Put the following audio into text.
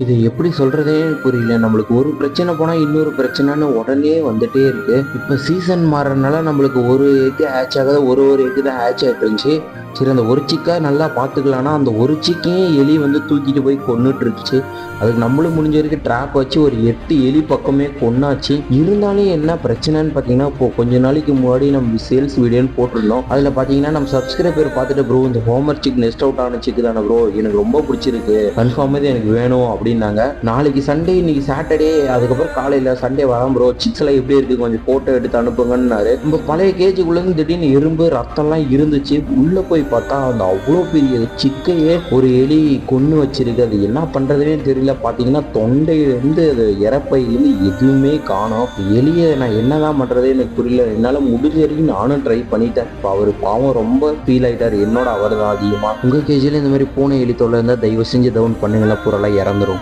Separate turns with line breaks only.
இது எப்படி சொல்றதே புரியல. நம்மளுக்கு ஒரு பிரச்சனை போனா இன்னொரு பிரச்சனைன்னு உடனே வந்துட்டே இருக்கு. இப்ப சீசன் மாறுறதுனால நம்மளுக்கு ஒரு எக் ஹேட்ச் ஆகாத ஒரு எக் தான் ஹேட்ச் ஆயிட்டு இருந்துச்சு. சரி அந்த ஒரு சிக்கா நல்லா பார்த்துக்கலான்னா, அந்த ஒரு சிக்கையும் எலி வந்து தூக்கிட்டு போய் கொன்னுட்டு இருந்துச்சு. அதுக்கு நம்மளும் முடிஞ்ச வரைக்கும் ட்ராப் வச்சு ஒரு 8 எலி பக்கமே கொன்னாச்சு. இருந்தாலும் என்ன பிரச்சனைன்னு பார்த்தீங்கன்னா, இப்போ கொஞ்ச நாளைக்கு முன்னாடி நம்ம சேல்ஸ் வீடியோன்னு போட்டிருந்தோம். அதில் பார்த்தீங்கன்னா நம்ம சப்ஸ்கிரைபர் பார்த்துட்டு ப்ரோ இந்த ஹோமர் சிக் நெஸ்ட் அவுட் ஆன சிக்கு தானே ப்ரோ, எனக்கு ரொம்ப பிடிச்சிருக்கு, கன்ஃபார்ம் இது எனக்கு வேணும் அப்படின்னாங்க. நாளைக்கு சண்டே, இன்னைக்கு சாட்டர்டே, அதுக்கப்புறம் காலையில் சண்டே வரான் ப்ரோ, சிக்ஸ் எல்லாம் எப்படி இருக்கு கொஞ்சம் போட்டோ எடுத்து அனுப்புங்கன்னாரு. நம்ம பழைய கேஜுக்குள்ளேருந்து திடீர்னு எறும்பு ரத்தம்லாம் இருந்துச்சு. உள்ளே போய் பார்த்தா அந்த அவ்வளோ பெரிய சிக்கையே ஒரு எலி கொன்று வச்சிருக்கு. அது என்ன பண்ணுறதுனே தெரியல. பார்த்தீங்கன்னா தொண்டையிலேருந்து அது இறப்பையிலேருந்து எதுவுமே காணோம். எலியை நான் என்னதான் பண்ணுறதே எனக்கு புரியல. என்னால் முடிஞ்ச வரைக்கும் நானும் ட்ரை பண்ணிட்டேன். இப்போ அவர் பாவம் ரொம்ப ஃபீல் ஆகிட்டார். என்னோட அவர் தான் அதிகமாக. உங்கள் கேஜியில் இந்த மாதிரி பூனை எலி தொல்லை இருந்தால் தயவு செஞ்சு டவுன் பண்ணுங்களா, பூரெல்லாம் இறந்துரும்.